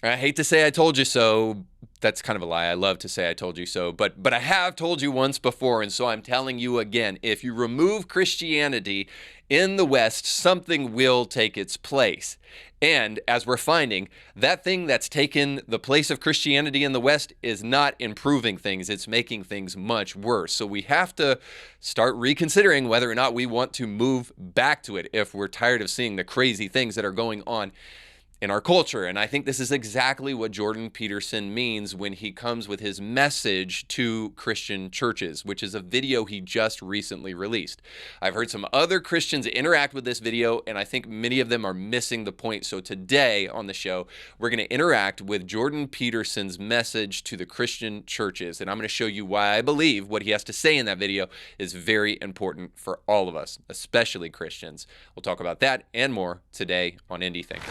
I hate to say I told you so. That's kind of a lie. I love to say I told you so, but I have told you once before, and so I'm telling you again. If you remove Christianity in the West, something will take its place. And as we're finding, that thing that's taken the place of Christianity in the West is not improving things. It's making things much worse. So we have to start reconsidering whether or not we want to move back to it if we're tired of seeing the crazy things that are going on in our culture. And I think this is exactly what Jordan Peterson means when he comes with his message to Christian churches, which is a video he just recently released. I've heard some other Christians interact with this video, and I think many of them are missing the point. So today on the show, we're going to interact with Jordan Peterson's message to the Christian churches. And I'm going to show you why I believe what he has to say in that video is very important for all of us, especially Christians. We'll talk about that and more today on Indie Thinker.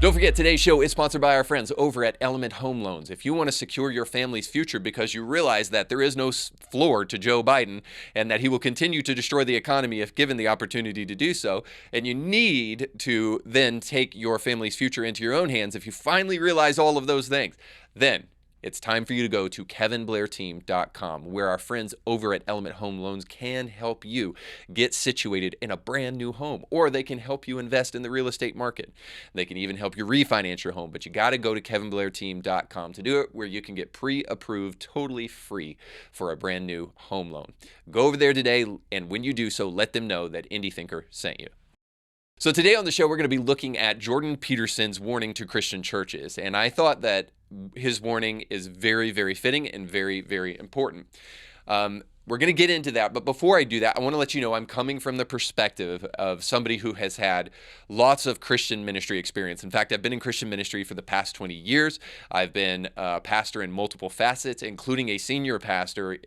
Don't forget, today's show is sponsored by our friends over at Element Home Loans. If you want to secure your family's future because you realize that there is no floor to Joe Biden and that he will continue to destroy the economy if given the opportunity to do so, and you need to then take your family's future into your own hands, if you finally realize all of those things, then it's time for you to go to kevinblairteam.com, where our friends over at Element Home Loans can help you get situated in a brand new home, or they can help you invest in the real estate market. They can even help you refinance your home, but you got to go to kevinblairteam.com to do it, where you can get pre-approved totally free for a brand new home loan. Go over there today, and when you do so, let them know that Indie Thinker sent you. So today on the show, we're going to be looking at Jordan Peterson's warning to Christian churches. And I thought that his warning is very, very fitting and very, very important. We're going to get into that. But before I do that, I want to let you know I'm coming from the perspective of somebody who has had lots of Christian ministry experience. In fact, I've been in Christian ministry for the past 20 years. I've been a pastor in multiple facets, including a senior pastor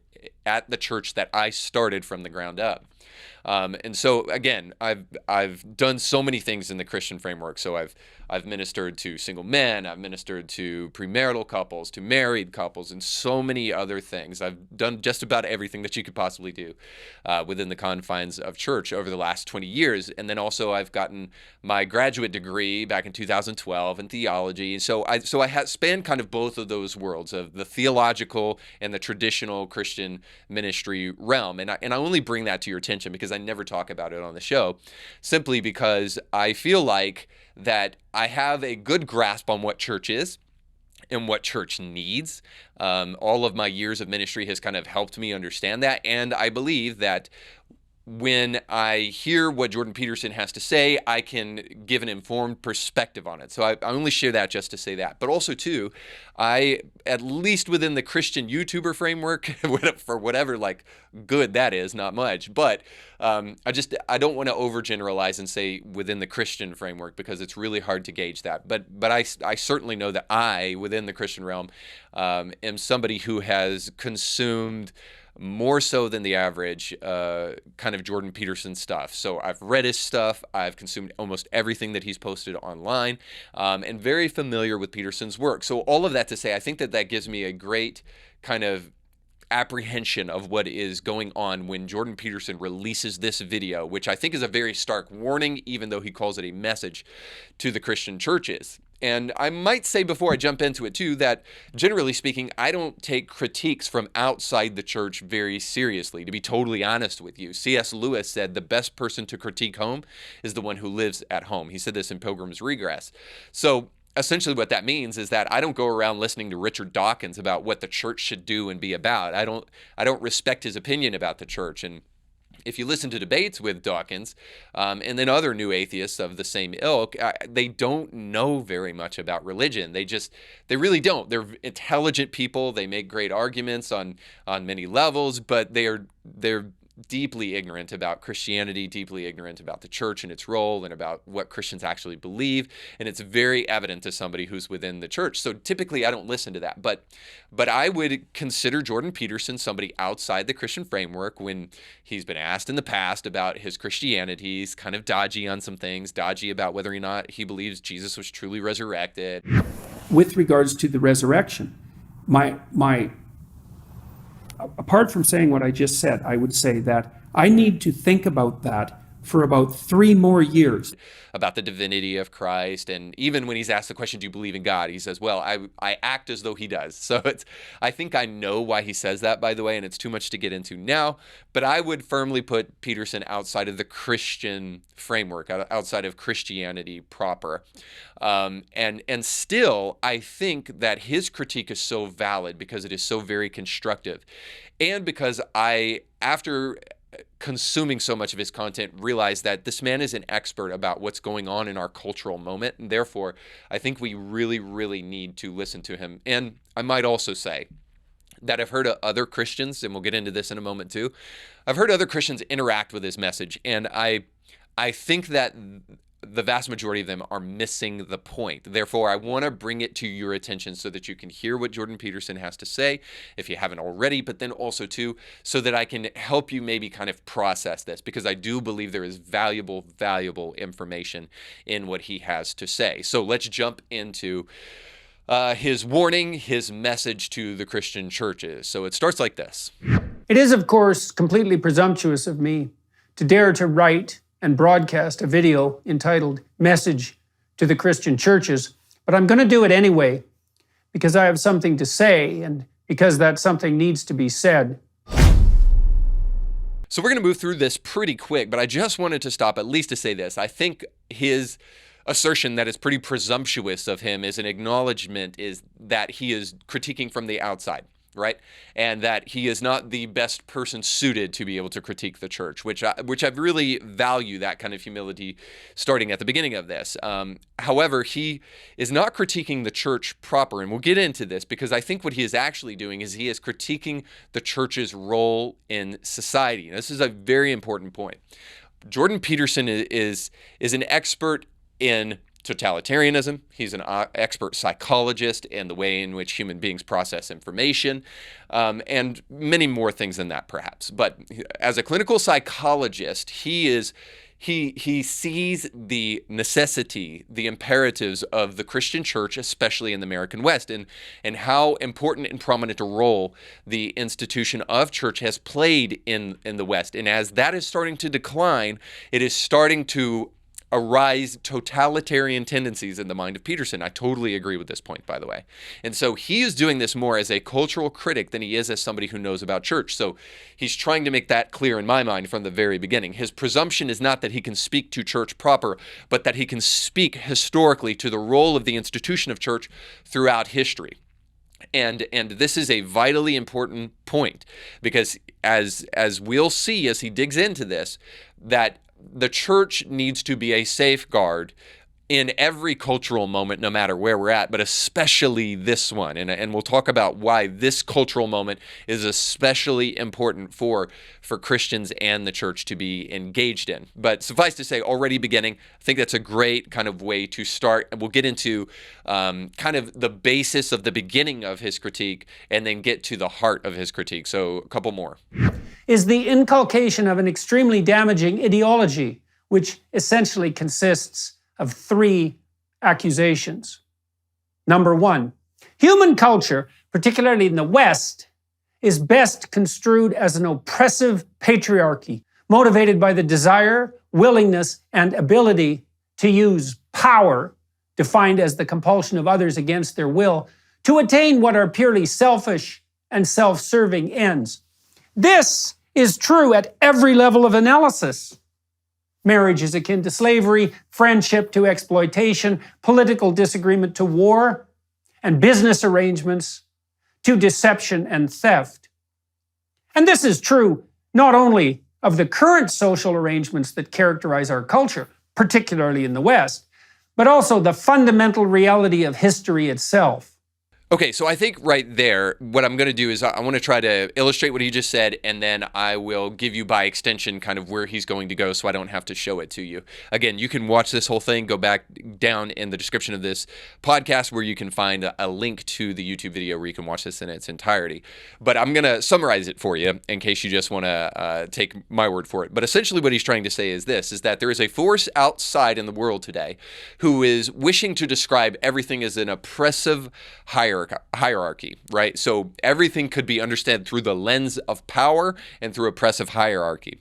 at the church that I started from the ground up. And so again, I've done so many things in the Christian framework. So I've ministered to single men, I've ministered to premarital couples, to married couples, and so many other things. I've done just about everything that you could possibly do within the confines of church over the last 20 years. And then also I've gotten my graduate degree back in 2012 in theology. And so I had spanned kind of both of those worlds of the theological and the traditional Christian ministry realm. And I only bring that to your attention because I never talk about it on the show, simply because I feel like that I have a good grasp on what church is and what church needs. All of my years of ministry has kind of helped me understand that. And I believe that when I hear what Jordan Peterson has to say, I can give an informed perspective on it. So I only share that just to say that. But also, too, at least within the Christian YouTuber framework, for whatever like good that is, not much, but I don't want to overgeneralize and say within the Christian framework, because it's really hard to gauge that. But I certainly know that I, within the Christian realm, am somebody who has consumed more so than the average kind of Jordan Peterson stuff. So I've read his stuff, I've consumed almost everything that he's posted online, and very familiar with Peterson's work. So all of that to say, I think that gives me a great kind of apprehension of what is going on when Jordan Peterson releases this video, which I think is a very stark warning, even though he calls it a message to the Christian churches. And I might say before I jump into it too, that generally speaking, I don't take critiques from outside the church very seriously, to be totally honest with you. C.S. Lewis said the best person to critique home is the one who lives at home. He said this in Pilgrim's Regress. So essentially what that means is that I don't go around listening to Richard Dawkins about what the church should do and be about. I don't respect his opinion about the church. And if you listen to debates with Dawkins and then other new atheists of the same ilk, they don't know very much about religion. They really don't. They're intelligent people. They make great arguments on many levels, but they're deeply ignorant about Christianity, deeply ignorant about the church and its role and about what Christians actually believe. And it's very evident to somebody who's within the church. So typically I don't listen to that. But I would consider Jordan Peterson somebody outside the Christian framework when he's been asked in the past about his Christianity. He's kind of dodgy on some things, dodgy about whether or not he believes Jesus was truly resurrected. With regards to the resurrection, my apart from saying what I just said, I would say that I need to think about that for about 3 more years. About the divinity of Christ. And even when he's asked the question, do you believe in God? He says, well, I act as though he does. So I think I know why he says that, by the way, and it's too much to get into now. But I would firmly put Peterson outside of the Christian framework, outside of Christianity proper. And still, I think that his critique is so valid because it is so very constructive. And because after consuming so much of his content, realize that this man is an expert about what's going on in our cultural moment. And therefore, I think we really, really need to listen to him. And I might also say that I've heard other Christians, and we'll get into this in a moment too, I've heard other Christians interact with his message. And I think that the vast majority of them are missing the point. Therefore, I want to bring it to your attention so that you can hear what Jordan Peterson has to say, if you haven't already, but then also too, so that I can help you maybe kind of process this, because I do believe there is valuable, valuable information in what he has to say. So let's jump into his warning, his message to the Christian churches. So it starts like this. It is, of course, completely presumptuous of me to dare to write and broadcast a video entitled Message to the Christian Churches, but I'm going to do it anyway because I have something to say and because that something needs to be said. So we're going to move through this pretty quick, but I just wanted to stop at least to say this. I think his assertion that is pretty presumptuous of him is an acknowledgement is that he is critiquing from the outside, right? And that he is not the best person suited to be able to critique the church, which I really value that kind of humility starting at the beginning of this. However, he is not critiquing the church proper, and we'll get into this because I think what he is actually doing is he is critiquing the church's role in society. And this is a very important point. Jordan Peterson is an expert in totalitarianism. He's an expert psychologist in the way in which human beings process information, and many more things than that, perhaps. But as a clinical psychologist, he sees the necessity, the imperatives of the Christian church, especially in the American West, and how important and prominent a role the institution of church has played in the West. And as that is starting to decline, it is starting to arise totalitarian tendencies in the mind of Peterson. I totally agree with this point, by the way. And so he is doing this more as a cultural critic than he is as somebody who knows about church. So he's trying to make that clear in my mind from the very beginning. His presumption is not that he can speak to church proper, but that he can speak historically to the role of the institution of church throughout history. And this is a vitally important point because as we'll see as he digs into this, that the church needs to be a safeguard in every cultural moment, no matter where we're at, but especially this one. And we'll talk about why this cultural moment is especially important for Christians and the church to be engaged in. But suffice to say, already beginning, I think that's a great kind of way to start. And we'll get into kind of the basis of the beginning of his critique and then get to the heart of his critique. So a couple more. Is the inculcation of an extremely damaging ideology, which essentially consists of 3 accusations. Number 1, human culture, particularly in the West, is best construed as an oppressive patriarchy, motivated by the desire, willingness, and ability to use power, defined as the compulsion of others against their will, to attain what are purely selfish and self-serving ends. This is true at every level of analysis. Marriage is akin to slavery, friendship to exploitation, political disagreement to war, and business arrangements to deception and theft. And this is true not only of the current social arrangements that characterize our culture, particularly in the West, but also the fundamental reality of history itself. Okay, so I think right there, what I'm going to do is I want to try to illustrate what he just said, and then I will give you by extension kind of where he's going to go so I don't have to show it to you. Again, you can watch this whole thing, go back down in the description of this podcast where you can find a link to the YouTube video where you can watch this in its entirety. But I'm going to summarize it for you in case you just want to take my word for it. But essentially what he's trying to say is this, is that there is a force outside in the world today who is wishing to describe everything as an oppressive hierarchy. hierarchy, right? So everything could be understood through the lens of power and through oppressive hierarchy.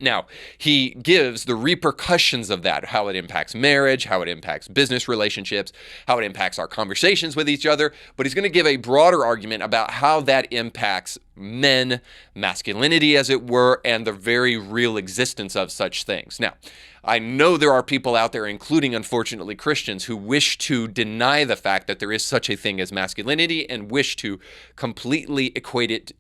Now, he gives the repercussions of that, how it impacts marriage, how it impacts business relationships, how it impacts our conversations with each other, but he's going to give a broader argument about how that impacts men, masculinity as it were, and the very real existence of such things. Now, I know there are people out there, including unfortunately Christians, who wish to deny the fact that there is such a thing as masculinity and wish to completely equate it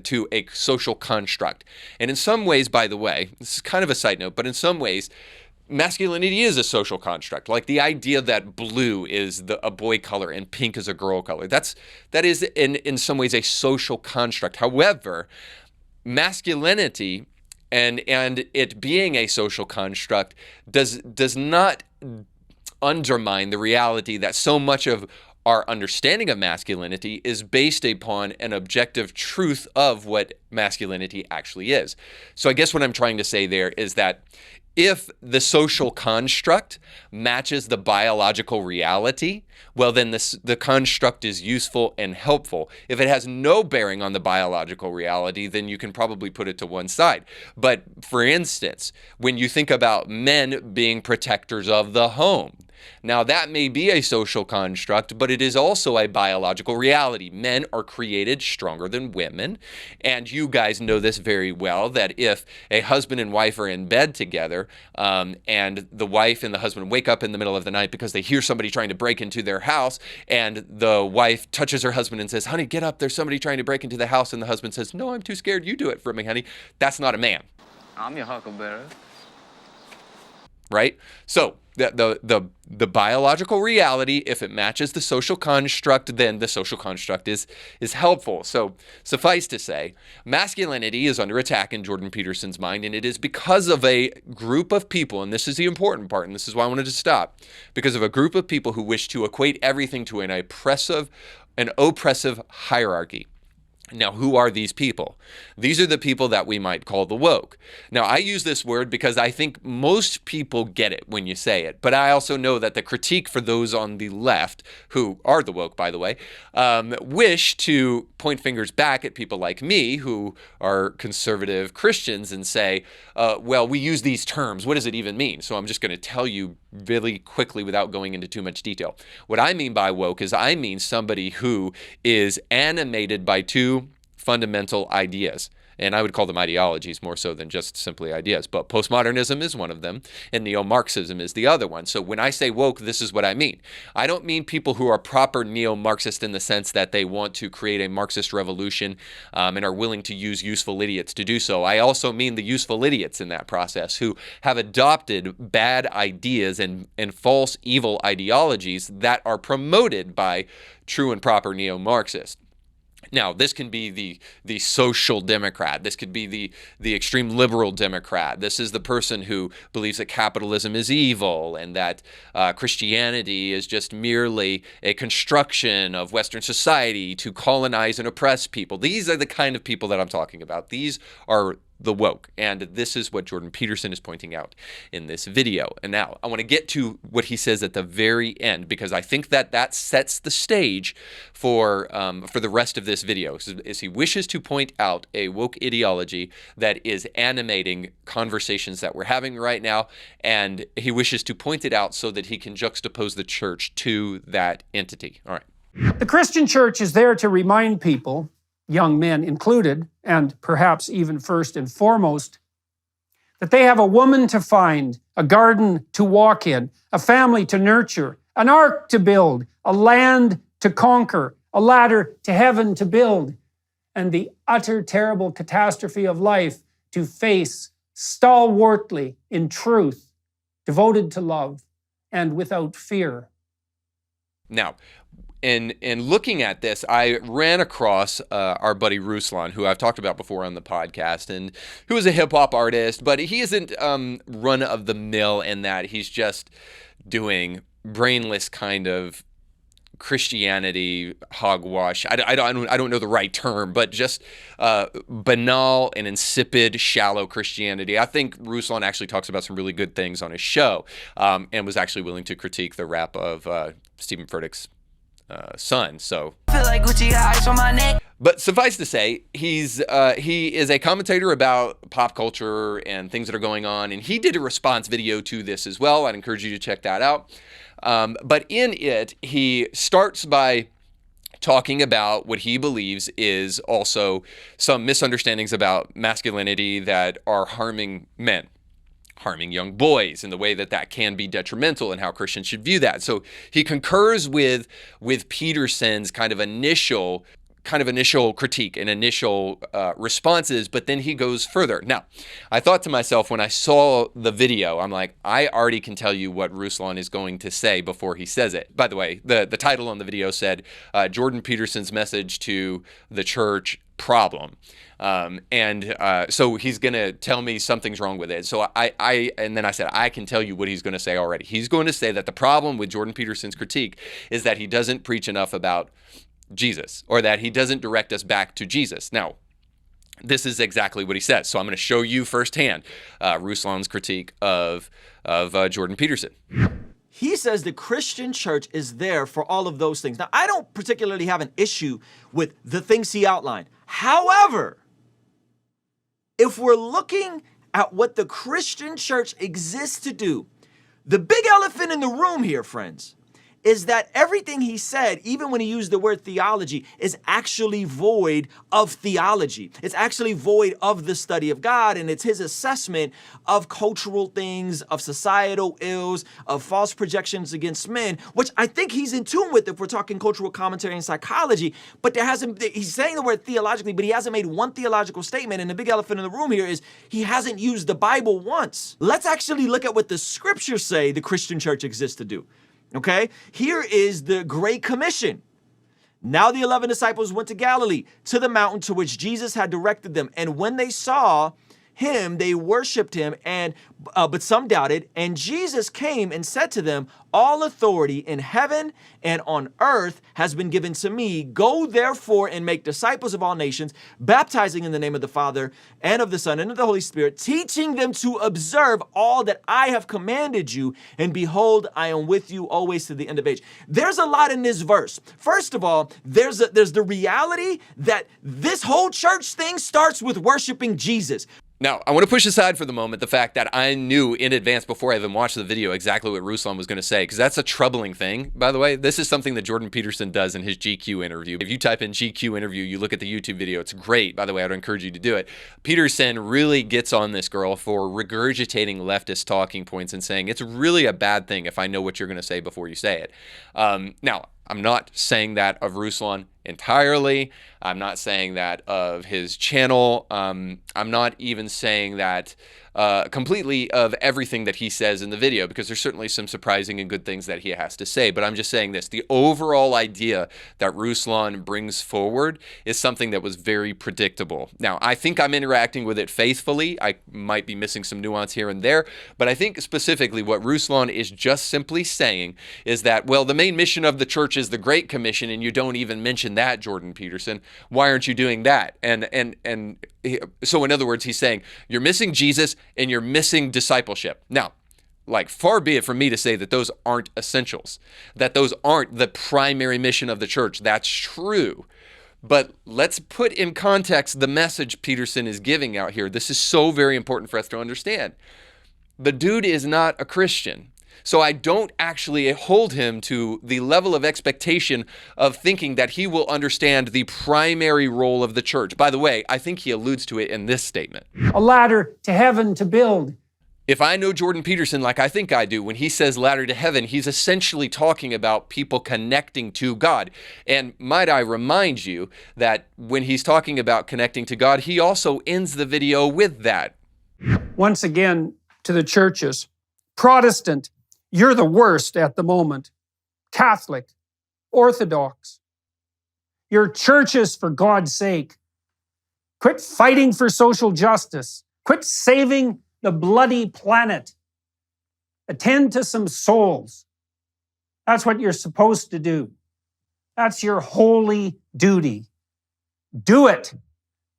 to a social construct. And in some ways, by the way, this is kind of a side note, but in some ways, masculinity is a social construct. Like the idea that blue is a boy color and pink is a girl color. That is in some ways a social construct. However, masculinity and it being a social construct does not undermine the reality that so much of our understanding of masculinity is based upon an objective truth of what masculinity actually is. So I guess what I'm trying to say there is that if the social construct matches the biological reality, well, then the construct is useful and helpful. If it has no bearing on the biological reality, then you can probably put it to one side. But for instance, when you think about men being protectors of the home, now that may be a social construct, but it is also a biological reality. Men are created stronger than women, and you guys know this very well, that if a husband and wife are in bed together, and the wife and the husband wake up in the middle of the night because they hear somebody trying to break into their house, and the wife touches her husband and says, "Honey, get up, there's somebody trying to break into the house," and the husband says, "No, I'm too scared, you do it for me, honey." That's not a man. I'm your huckleberry. Right? So the biological reality, if it matches the social construct, then the social construct is helpful. So suffice to say, masculinity is under attack in Jordan Peterson's mind, and it is because of a group of people, and this is the important part, and this is why I wanted to stop, because of a group of people who wish to equate everything to an oppressive hierarchy. Now, who are these people? These are the people that we might call the woke. Now, I use this word because I think most people get it when you say it, but I also know that the critique for those on the left, who are the woke, by the way, wish to point fingers back at people like me, who are conservative Christians, and say, well, we use these terms. What does it even mean? So I'm just going to tell you really quickly without going into too much detail. What I mean by woke is I mean somebody who is animated by two fundamental ideas. And I would call them ideologies more so than just simply ideas. But postmodernism is one of them, and neo-Marxism is the other one. So when I say woke, this is what I mean. I don't mean people who are proper neo-Marxist in the sense that they want to create a Marxist revolution and are willing to use useful idiots to do so. I also mean the useful idiots in that process who have adopted bad ideas and false evil ideologies that are promoted by true and proper neo-Marxists. Now, this can be the social democrat. This could be the extreme liberal democrat. This is the person who believes that capitalism is evil and that Christianity is just merely a construction of Western society to colonize and oppress people. These are the kind of people that I'm talking about. These are the woke. And this is what Jordan Peterson is pointing out in this video. And now I want to get to what he says at the very end, because I think that sets the stage for the rest of this video. Is he wishes to point out a woke ideology that is animating conversations that we're having right now, and he wishes to point it out so that he can juxtapose the church to that entity. All right. The Christian church is there to remind people, young men included, and perhaps even first and foremost, that they have a woman to find, a garden to walk in, a family to nurture, an ark to build, a land to conquer, a ladder to heaven to build, and the utter terrible catastrophe of life to face stalwartly in truth, devoted to love, and without fear. Now, in looking at this, I ran across our buddy Ruslan, who I've talked about before on the podcast, and who is a hip-hop artist, but he isn't run-of-the-mill in that he's just doing brainless kind of Christianity hogwash. I don't know the right term, but just banal and insipid, shallow Christianity. I think Ruslan actually talks about some really good things on his show, and was actually willing to critique the rap of Stephen Furtick's son. So, Feel like Gucci got ice on my neck. but suffice to say, he is a commentator about pop culture and things that are going on, and he did a response video to this as well. I'd encourage you to check that out. But in it, he starts by talking about what he believes is also some misunderstandings about masculinity that are harming men, harming young boys, in the way that that can be detrimental and how Christians should view that. So he concurs with Peterson's kind of initial critique and initial responses, but then he goes further. Now, I thought to myself when I saw the video, I'm like, I already can tell you what Ruslan is going to say before he says it. By the way, the title on the video said, Jordan Peterson's message to the church problem. So he's going to tell me something's wrong with it. So and then I said, I can tell you what he's going to say already. He's going to say that the problem with Jordan Peterson's critique is that he doesn't preach enough about Jesus, or that he doesn't direct us back to Jesus. Now, this is exactly what he says. So I'm going to show you firsthand Ruslan's critique of Jordan Peterson. He says the Christian church is there for all of those things. Now, I don't particularly have an issue with the things he outlined. However, if we're looking at what the Christian church exists to do, the big elephant in the room here, friends, is that everything he said, even when he used the word theology, is actually void of theology. It's actually void of the study of God, and it's his assessment of cultural things, of societal ills, of false projections against men, which I think he's in tune with if we're talking cultural commentary and psychology, but he's saying the word theologically, but he hasn't made one theological statement, and the big elephant in the room here is he hasn't used the Bible once. Let's actually look at what the scriptures say the Christian church exists to do. Okay, here is the Great Commission. Now the 11 disciples went to Galilee, to the mountain to which Jesus had directed them. And when they saw him, they worshiped him, but some doubted. And Jesus came and said to them, all authority in heaven and on earth has been given to me. Go therefore and make disciples of all nations, baptizing in the name of the Father and of the Son and of the Holy Spirit, teaching them to observe all that I have commanded you. And behold, I am with you always to the end of age. There's a lot in this verse. First of all, there's the reality that this whole church thing starts with worshiping Jesus. Now, I want to push aside for the moment the fact that I knew in advance before I even watched the video exactly what Ruslan was going to say, because that's a troubling thing, by the way. This is something that Jordan Peterson does in his GQ interview. If you type in GQ interview, you look at the YouTube video, it's great. By the way, I'd encourage you to do it. Peterson really gets on this girl for regurgitating leftist talking points and saying it's really a bad thing if I know what you're going to say before you say it. Now, I'm not saying that of Ruslan entirely. I'm not saying that of his channel. I'm not even saying that completely of everything that he says in the video, because there's certainly some surprising and good things that he has to say. But I'm just saying this, the overall idea that Ruslan brings forward is something that was very predictable. Now, I think I'm interacting with it faithfully. I might be missing some nuance here and there, but I think specifically what Ruslan is just simply saying is that, well, the main mission of the church is the Great Commission, and you don't even mention that, Jordan Peterson. Why aren't you doing that? So in other words, he's saying you're missing Jesus and you're missing discipleship. Now, like, far be it from me to say that those aren't essentials, that those aren't the primary mission of the church. That's true. But let's put in context the message Peterson is giving out here. This is so very important for us to understand. The dude is not a Christian. So I don't actually hold him to the level of expectation of thinking that he will understand the primary role of the church. By the way, I think he alludes to it in this statement. A ladder to heaven to build. If I know Jordan Peterson like I think I do, when he says ladder to heaven, he's essentially talking about people connecting to God. And might I remind you that when he's talking about connecting to God, he also ends the video with that. Once again, to the churches, Protestant, you're the worst at the moment. Catholic, Orthodox, your churches, for God's sake, quit fighting for social justice. Quit saving the bloody planet. Attend to some souls. That's what you're supposed to do. That's your holy duty. Do it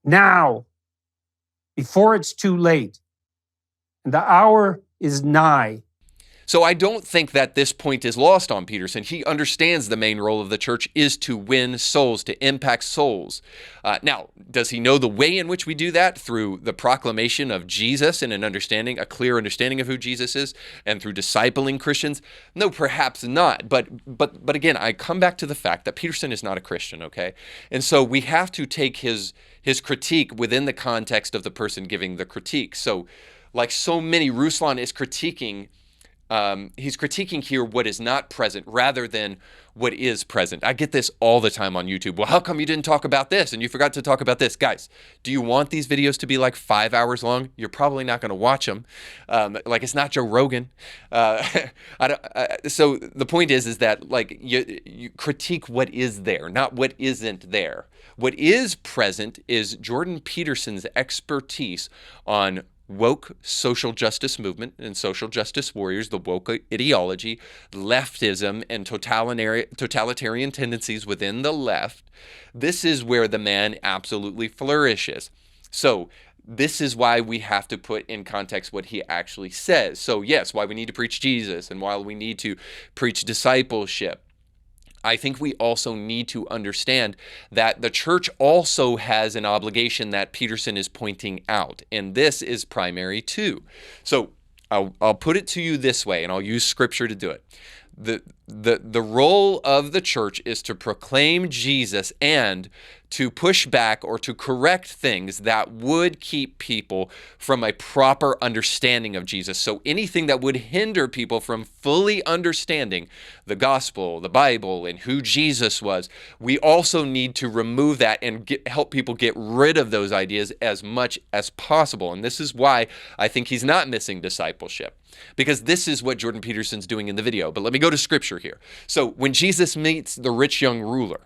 now, before it's too late. And the hour is nigh. So I don't think that this point is lost on Peterson. He understands the main role of the church is to win souls, to impact souls. Now, does he know the way in which we do that? Through the proclamation of Jesus and a clear understanding of who Jesus is, and through discipling Christians? No, perhaps not. But again, I come back to the fact that Peterson is not a Christian, okay? And so we have to take his critique within the context of the person giving the critique. So like so many, Ruslan is critiquing he's critiquing here what is not present rather than what is present. I get this all the time on YouTube. Well, how come you didn't talk about this and you forgot to talk about this? Guys, do you want these videos to be like 5 hours long? You're probably not going to watch them. Like it's not Joe Rogan. So the point is that like you critique what is there, not what isn't there. What is present is Jordan Peterson's expertise on woke social justice movement and social justice warriors, the woke ideology, leftism, and totalitarian tendencies within the left. This is where the man absolutely flourishes. So this is why we have to put in context what he actually says. So yes, why we need to preach Jesus and why we need to preach discipleship. I think we also need to understand that the church also has an obligation that Peterson is pointing out, and this is primary too. So I'll put it to you this way, and I'll use scripture to do it. The role of the church is to proclaim Jesus and to push back or to correct things that would keep people from a proper understanding of Jesus. So anything that would hinder people from fully understanding the gospel, the Bible, and who Jesus was, we also need to remove that and help people get rid of those ideas as much as possible. And this is why I think he's not missing discipleship, because this is what Jordan Peterson's doing in the video. But let me go to scripture here. So when Jesus meets the rich young ruler,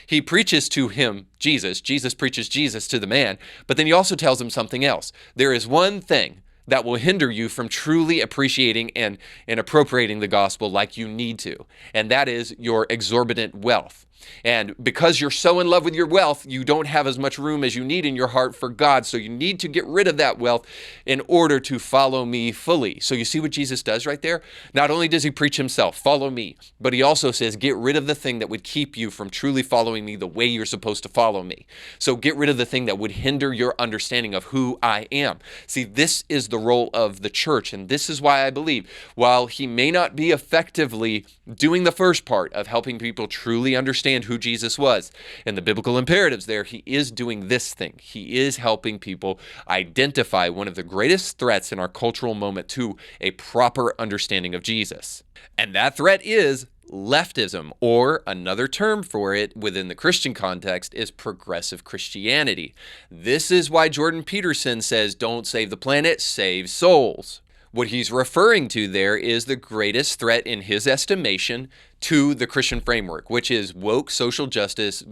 he preaches to him Jesus. Jesus preaches Jesus to the man, but then he also tells him something else. There is one thing that will hinder you from truly appreciating and appropriating the gospel like you need to, and that is your exorbitant wealth. And because you're so in love with your wealth, you don't have as much room as you need in your heart for God. So you need to get rid of that wealth in order to follow me fully. So you see what Jesus does right there? Not only does he preach himself, follow me, but he also says, get rid of the thing that would keep you from truly following me the way you're supposed to follow me. So get rid of the thing that would hinder your understanding of who I am. See, this is the role of the church. And this is why I believe, while he may not be effectively doing the first part of helping people truly understand who Jesus was and the biblical imperatives there, he is doing this thing. He is helping people identify one of the greatest threats in our cultural moment to a proper understanding of Jesus. And that threat is leftism, or another term for it within the Christian context is progressive Christianity. This is why Jordan Peterson says, don't save the planet, save souls. What he's referring to there is the greatest threat in his estimation to the Christian framework, which is woke social justice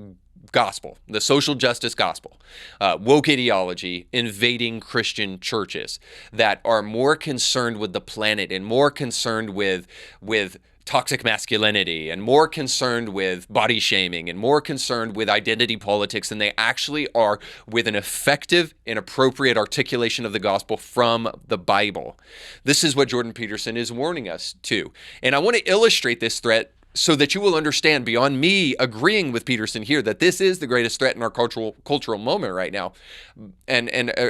gospel, the social justice gospel, woke ideology invading Christian churches that are more concerned with the planet and more concerned with toxic masculinity and more concerned with body shaming and more concerned with identity politics than they actually are with an effective and appropriate articulation of the gospel from the Bible. This is what Jordan Peterson is warning us to. And I want to illustrate this threat so that you will understand, beyond me agreeing with Peterson here, that this is the greatest threat in our cultural moment right now.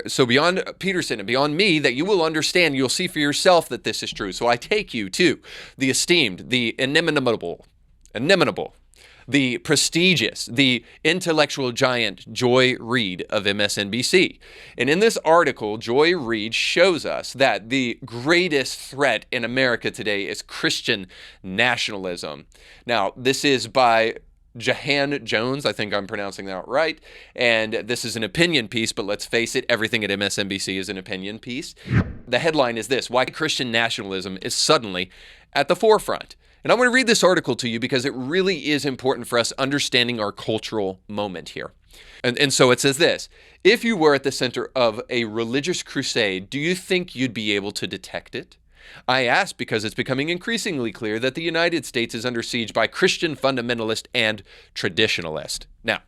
So beyond Peterson and beyond me, that you will understand, you'll see for yourself that this is true. So I take you to the esteemed, the inimitable, the prestigious, the intellectual giant Joy Reid of MSNBC. And in this article, Joy Reid shows us that the greatest threat in America today is Christian nationalism. Now, this is by Jahan Jones, I think I'm pronouncing that right, and this is an opinion piece, but let's face it, everything at MSNBC is an opinion piece. The headline is this: why Christian nationalism is suddenly at the forefront. And I'm going to read this article to you because it really is important for us understanding our cultural moment here. And so it says this: if you were at the center of a religious crusade, do you think you'd be able to detect it? I ask because it's becoming increasingly clear that the United States is under siege by Christian fundamentalist and traditionalist. Now,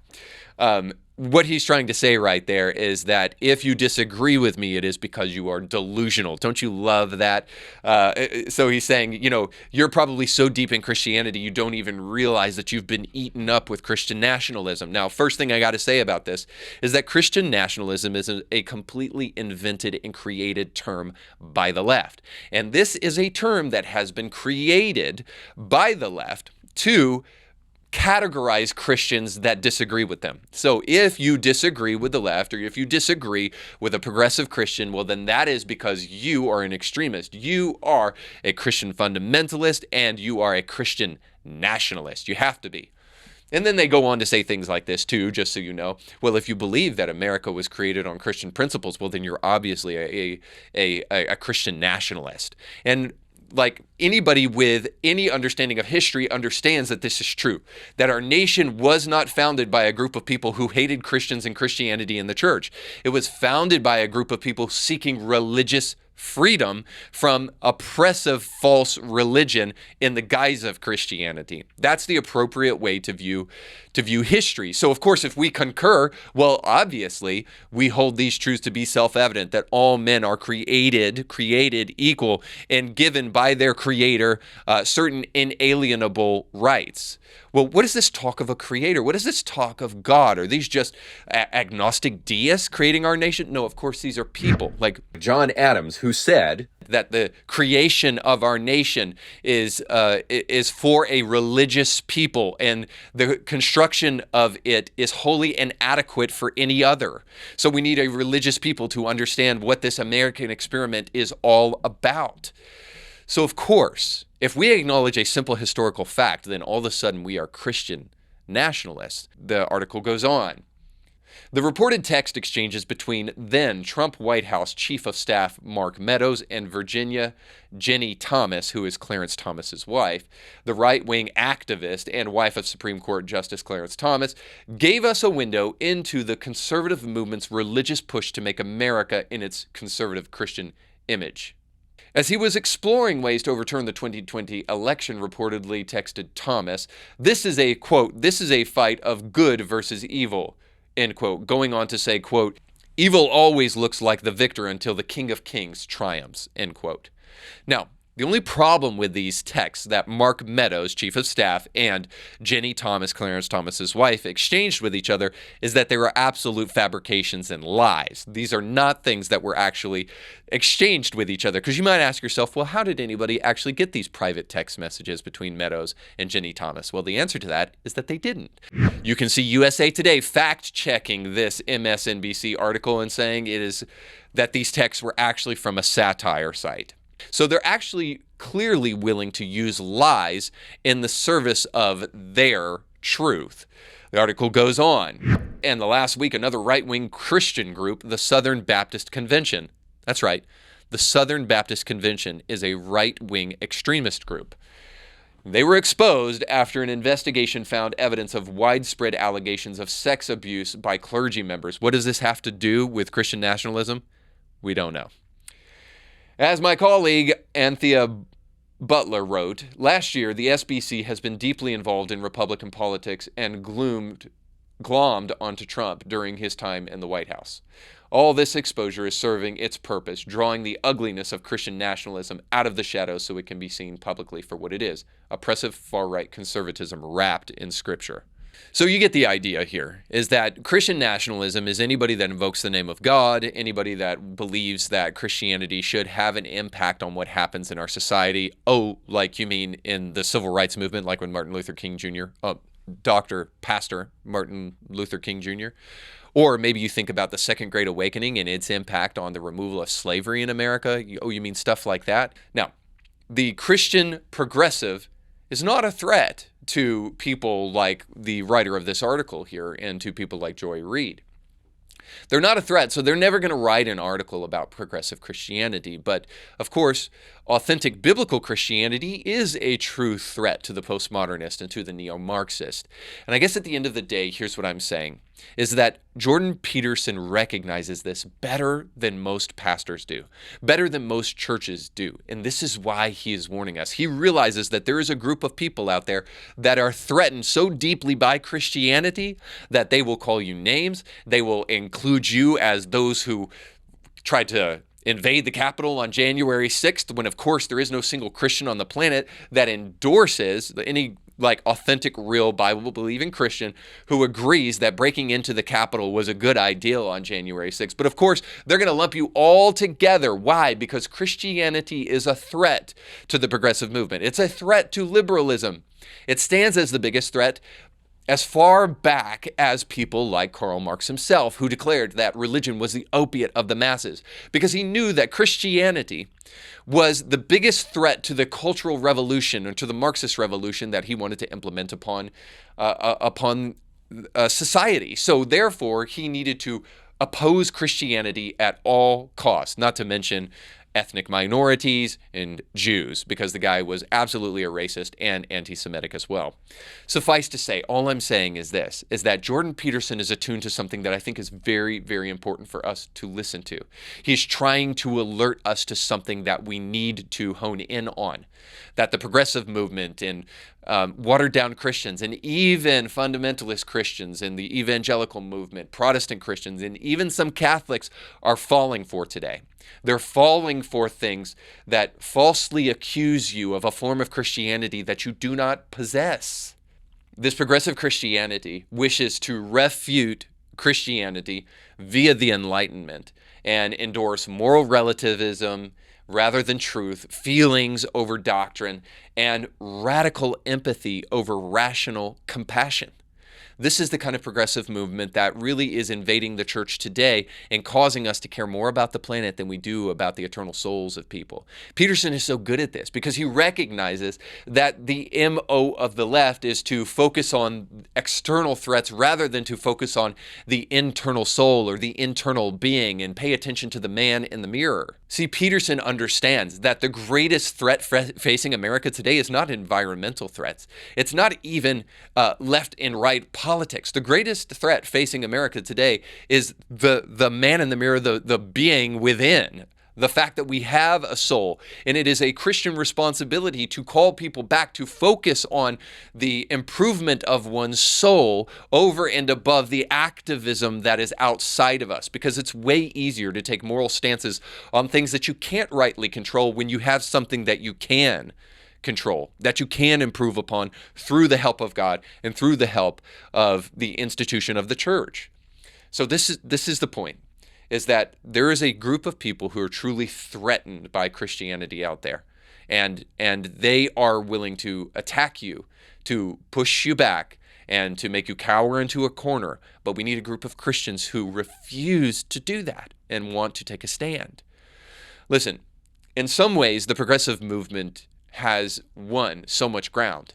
what he's trying to say right there is that if you disagree with me, it is because you are delusional. Don't you love that? So he's saying, you know, you're probably so deep in Christianity, you don't even realize that you've been eaten up with Christian nationalism. Now, first thing I got to say about this is that Christian nationalism is a completely invented and created term by the left. And this is a term that has been created by the left to categorize Christians that disagree with them. So if you disagree with the left, or if you disagree with a progressive Christian, well, then that is because you are an extremist. You are a Christian fundamentalist, and you are a Christian nationalist. You have to be. And then they go on to say things like this too, just so you know. Well, if you believe that America was created on Christian principles, well, then you're obviously a Christian nationalist. And like anybody with any understanding of history understands that this is true, that our nation was not founded by a group of people who hated Christians and Christianity in the church. It was founded by a group of people seeking religious freedom from oppressive false religion in the guise of Christianity. That's the appropriate way to view history. So of course, if we concur, well, obviously we hold these truths to be self-evident, that all men are created equal and given by their creator certain inalienable rights. Well, what is this talk of a creator? What is this talk of God? Are these just agnostic deists creating our nation? No, of course, these are people like John Adams, who said that the creation of our nation is for a religious people, and the construction of it is wholly inadequate for any other. So we need a religious people to understand what this American experiment is all about. So of course, if we acknowledge a simple historical fact, then all of a sudden we are Christian nationalists. The article goes on. The reported text exchanges between then Trump White House Chief of Staff Mark Meadows and Virginia Jenny Thomas, who is Clarence Thomas's wife, the right-wing activist and wife of Supreme Court Justice Clarence Thomas, gave us a window into the conservative movement's religious push to make America in its conservative Christian image. As he was exploring ways to overturn the 2020 election, reportedly texted Thomas, "This is a, quote, this is a fight of good versus evil," end quote, going on to say, quote, "Evil always looks like the victor until the King of Kings triumphs," end quote. Now, the only problem with these texts that Mark Meadows, Chief of Staff, and Jenny Thomas, Clarence Thomas's wife, exchanged with each other is that they were absolute fabrications and lies. These are not things that were actually exchanged with each other. Because you might ask yourself, well, how did anybody actually get these private text messages between Meadows and Jenny Thomas? Well, the answer to that is that they didn't. You can see USA Today fact-checking this MSNBC article and saying it is that these texts were actually from a satire site. So they're actually clearly willing to use lies in the service of their truth. The article goes on. And the last week, another right-wing Christian group, the Southern Baptist Convention. That's right. The Southern Baptist Convention is a right-wing extremist group. They were exposed after an investigation found evidence of widespread allegations of sex abuse by clergy members. What does this have to do with Christian nationalism? We don't know. As my colleague Anthea Butler wrote, last year the SBC has been deeply involved in Republican politics and glommed onto Trump during his time in the White House. All this exposure is serving its purpose, drawing the ugliness of Christian nationalism out of the shadows so it can be seen publicly for what it is, oppressive far-right conservatism wrapped in Scripture. So you get the idea here, is that Christian nationalism is anybody that invokes the name of God, anybody that believes that Christianity should have an impact on what happens in our society. Oh, like you mean in the civil rights movement, like when Martin Luther King Jr., Pastor Martin Luther King Jr., or maybe you think about the Second Great Awakening and its impact on the removal of slavery in America. Oh, you mean stuff like that? Now, the Christian progressive is not a threat to people like the writer of this article here and to people like Joy Reid. They're not a threat, so they're never going to write an article about progressive Christianity. But, of course, authentic biblical Christianity is a true threat to the postmodernist and to the neo-Marxist. And I guess at the end of the day, here's what I'm saying. is that Jordan Peterson recognizes this better than most pastors do, better than most churches do. And this is why he is warning us. He realizes that there is a group of people out there that are threatened so deeply by Christianity that they will call you names. They will include you as those who tried to invade the Capitol on January 6th, when of course there is no single Christian on the planet that endorses any authentic, real, Bible-believing Christian who agrees that breaking into the Capitol was a good idea on January 6th. But of course, they're going to lump you all together. Why? Because Christianity is a threat to the progressive movement. It's a threat to liberalism. It stands as the biggest threat as far back as people like Karl Marx himself, who declared that religion was the opiate of the masses, because he knew that Christianity was the biggest threat to the cultural revolution and to the Marxist revolution that he wanted to implement upon society. So therefore, he needed to oppose Christianity at all costs, not to mention ethnic minorities and Jews, because the guy was absolutely a racist and anti-Semitic as well. Suffice to say, all I'm saying is this, is that Jordan Peterson is attuned to something that I think is very, very important for us to listen to. He's trying to alert us to something that we need to hone in on, that the progressive movement and watered down Christians and even fundamentalist Christians and the evangelical movement, Protestant Christians, and even some Catholics are falling for today. They're falling for things that falsely accuse you of a form of Christianity that you do not possess. This progressive Christianity wishes to refute Christianity via the Enlightenment and endorse moral relativism rather than truth, feelings over doctrine, and radical empathy over rational compassion. This is the kind of progressive movement that really is invading the church today and causing us to care more about the planet than we do about the eternal souls of people. Peterson is so good at this because he recognizes that the MO of the left is to focus on external threats rather than to focus on the internal soul or the internal being and pay attention to the man in the mirror. See, Peterson understands that the greatest threat facing America today is not environmental threats. It's not even left and right politics. The greatest threat facing America today is the man in the mirror, the being within. The fact that we have a soul, and it is a Christian responsibility to call people back to focus on the improvement of one's soul over and above the activism that is outside of us, because it's way easier to take moral stances on things that you can't rightly control when you have something that you can control, that you can improve upon through the help of God and through the help of the institution of the church. So this is the point, is that there is a group of people who are truly threatened by Christianity out there, and they are willing to attack you, to push you back, and to make you cower into a corner. But we need a group of Christians who refuse to do that and want to take a stand. Listen, in some ways, the progressive movement has won so much ground,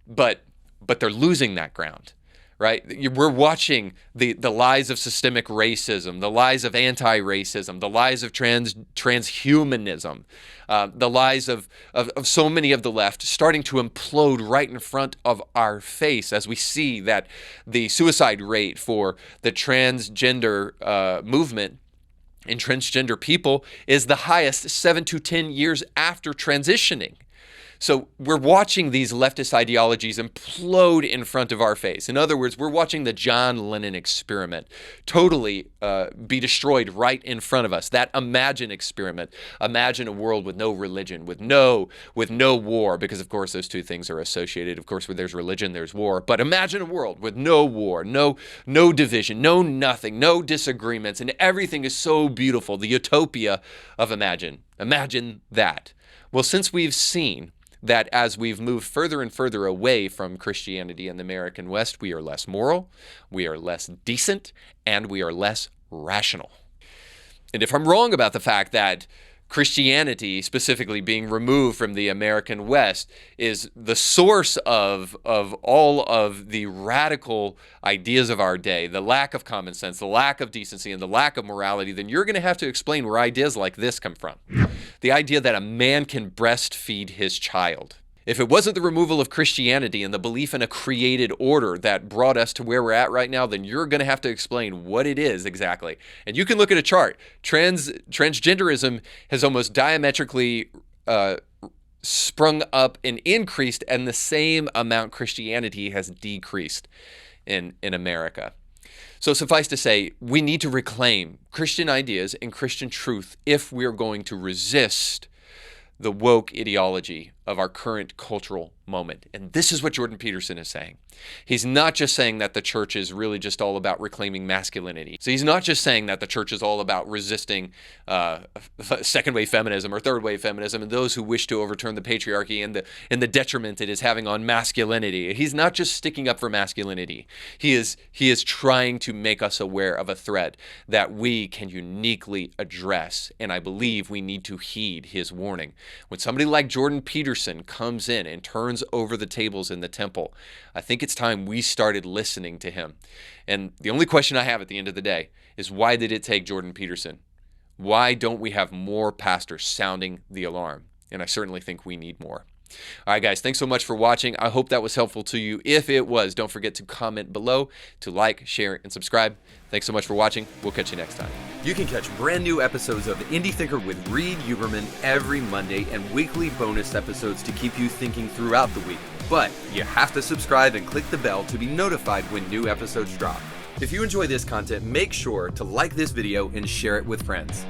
but they're losing that ground. Right? We're watching the lies of systemic racism, the lies of anti-racism, the lies of transhumanism, the lies of so many of the left starting to implode right in front of our face as we see that the suicide rate for the transgender movement and transgender people is the highest 7 to 10 years after transitioning. So we're watching these leftist ideologies implode in front of our face. In other words, we're watching the John Lennon experiment totally be destroyed right in front of us. That Imagine experiment. Imagine a world with no religion, with no war, because of course those two things are associated. Of course, where there's religion, there's war. But imagine a world with no war, no division, no nothing, no disagreements, and everything is so beautiful. The utopia of Imagine. Imagine that. Well, since we've seen that as we've moved further and further away from Christianity in the American West, we are less moral, we are less decent, and we are less rational. And if I'm wrong about the fact that Christianity, specifically being removed from the American West, is the source of all of the radical ideas of our day, the lack of common sense, the lack of decency, and the lack of morality, then you're going to have to explain where ideas like this come from. The idea that a man can breastfeed his child. If it wasn't the removal of Christianity and the belief in a created order that brought us to where we're at right now, then you're going to have to explain what it is exactly. And you can look at a chart. Transgenderism has almost diametrically sprung up and increased, and the same amount Christianity has decreased in America. So suffice to say, we need to reclaim Christian ideas and Christian truth if we're going to resist the woke ideology of our current cultural moment. And this is what Jordan Peterson is saying. He's not just saying that the church is really just all about reclaiming masculinity. So he's not just saying that the church is all about resisting second-wave feminism or third-wave feminism and those who wish to overturn the patriarchy and the detriment it is having on masculinity. He's not just sticking up for masculinity. He is trying to make us aware of a threat that we can uniquely address. And I believe we need to heed his warning. When somebody like Jordan Peterson comes in and turns over the tables in the temple, I think it's time we started listening to him. And the only question I have at the end of the day is, why did it take Jordan Peterson? Why don't we have more pastors sounding the alarm? And I certainly think we need more. All right, guys, thanks so much for watching. I hope that was helpful to you. If it was, don't forget to comment below, to like, share, and subscribe. Thanks so much for watching. We'll catch you next time. You can catch brand new episodes of Indie Thinker with Reed Huberman every Monday and weekly bonus episodes to keep you thinking throughout the week. But you have to subscribe and click the bell to be notified when new episodes drop. If you enjoy this content, make sure to like this video and share it with friends.